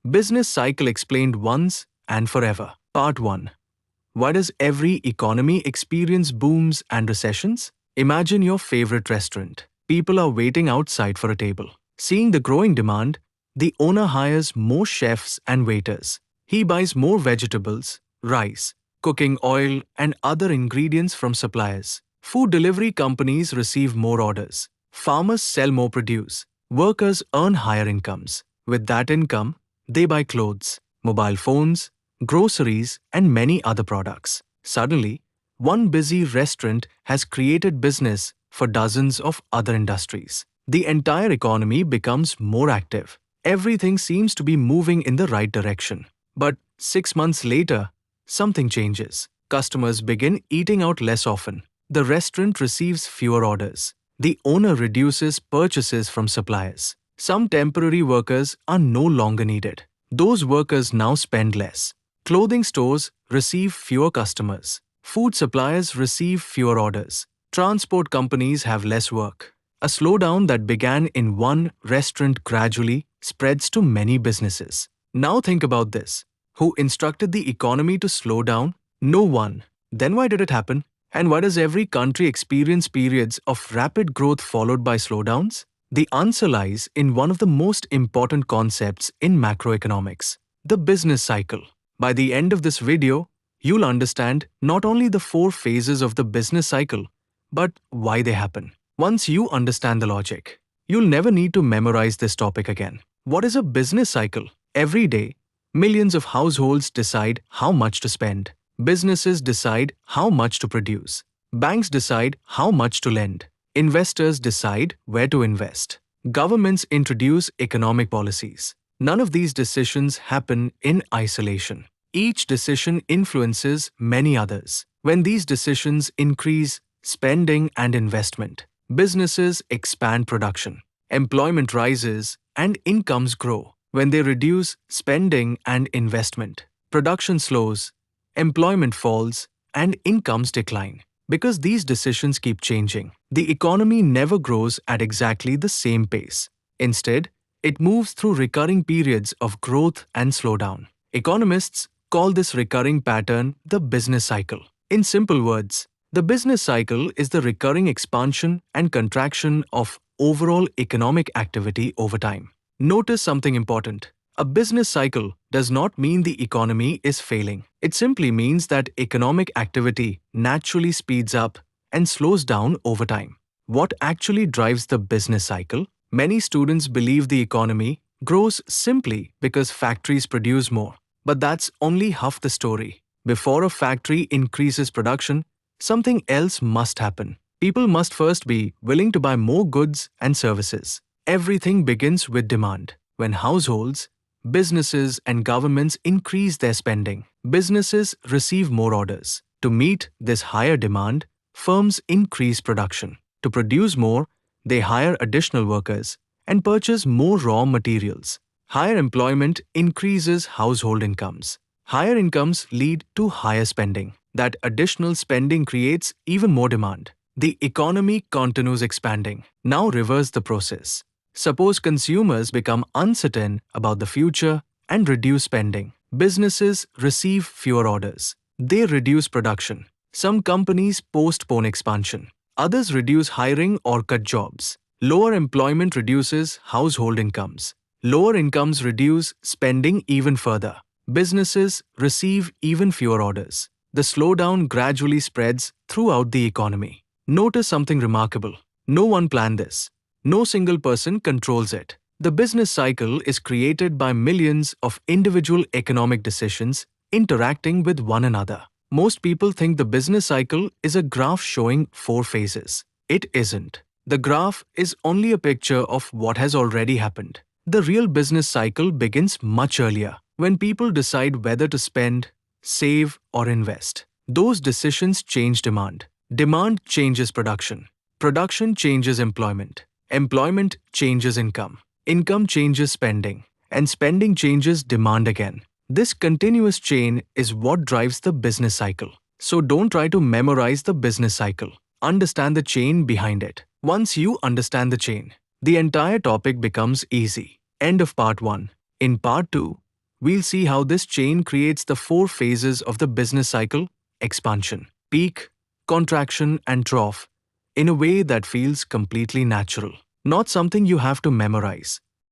Business cycle explained once and forever. Part 1. Why does every economy experience booms and recessions? Imagine your favorite restaurant. People are waiting outside for a table. Seeing the growing demand, the owner hires more chefs and waiters. He buys more vegetables, rice, cooking oil, and other ingredients from suppliers. Food delivery companies receive more orders. Farmers sell more produce. Workers earn higher incomes. With that income, they buy clothes, mobile phones, groceries, and many other products. Suddenly, one busy restaurant has created business for dozens of other industries. The entire economy becomes more active. Everything seems to be moving in the right direction. But 6 months later, something changes. Customers begin eating out less often. The restaurant receives fewer orders. The owner reduces purchases from suppliers. Some temporary workers are no longer needed. Those workers now spend less. Clothing stores receive fewer customers. Food suppliers receive fewer orders. Transport companies have less work. A slowdown that began in one restaurant gradually spreads to many businesses. Now think about this. Who instructed the economy to slow down? No one. Then why did it happen? And why does every country experience periods of rapid growth followed by slowdowns? The answer lies in one of the most important concepts in macroeconomics, the business cycle. By the end of this video, you'll understand not only the 4 phases of the business cycle, but why they happen. Once you understand the logic, you'll never need to memorize this topic again. What is a business cycle? Every day, millions of households decide how much to spend. Businesses decide how much to produce. Banks decide how much to lend. Investors decide where to invest. Governments introduce economic policies. None of these decisions happen in isolation. Each decision influences many others. When these decisions increase spending and investment, businesses expand production. Employment rises and incomes grow. When they reduce spending and investment, production slows, employment falls, and incomes decline. Because these decisions keep changing, the economy never grows at exactly the same pace. Instead, it moves through recurring periods of growth and slowdown. Economists call this recurring pattern the business cycle. In simple words, the business cycle is the recurring expansion and contraction of overall economic activity over time. Notice something important. A business cycle does not mean the economy is failing. It simply means that economic activity naturally speeds up and slows down over time. What actually drives the business cycle? Many students believe the economy grows simply because factories produce more. But that's only half the story. Before a factory increases production, something else must happen. People must first be willing to buy more goods and services. Everything begins with demand. When households, businesses, and governments increase their spending, businesses receive more orders. To meet this higher demand, firms increase production. To produce more, they hire additional workers and purchase more raw materials. Higher employment increases household incomes. Higher incomes lead to higher spending. That additional spending creates even more demand. The economy continues expanding. Now reverse the process. Suppose consumers become uncertain about the future and reduce spending. Businesses receive fewer orders. They reduce production. Some companies postpone expansion. Others reduce hiring or cut jobs. Lower employment reduces household incomes. Lower incomes reduce spending even further. Businesses receive even fewer orders. The slowdown gradually spreads throughout the economy. Notice something remarkable. No one planned this. No single person controls it. The business cycle is created by millions of individual economic decisions interacting with one another. Most people think the business cycle is a graph showing 4 phases. It isn't. The graph is only a picture of what has already happened. The real business cycle begins much earlier, when people decide whether to spend, save, or invest. Those decisions change demand. Demand changes production. Production changes employment. Employment changes income. Income changes spending. And spending changes demand again. This continuous chain is what drives the business cycle. So don't try to memorize the business cycle. Understand the chain behind it. Once you understand the chain, the entire topic becomes easy. End of part 1. In part 2, We'll see how this chain creates the 4 phases of the business cycle: expansion, peak, contraction, and trough, in a way that feels completely natural. Not something you have to memorize,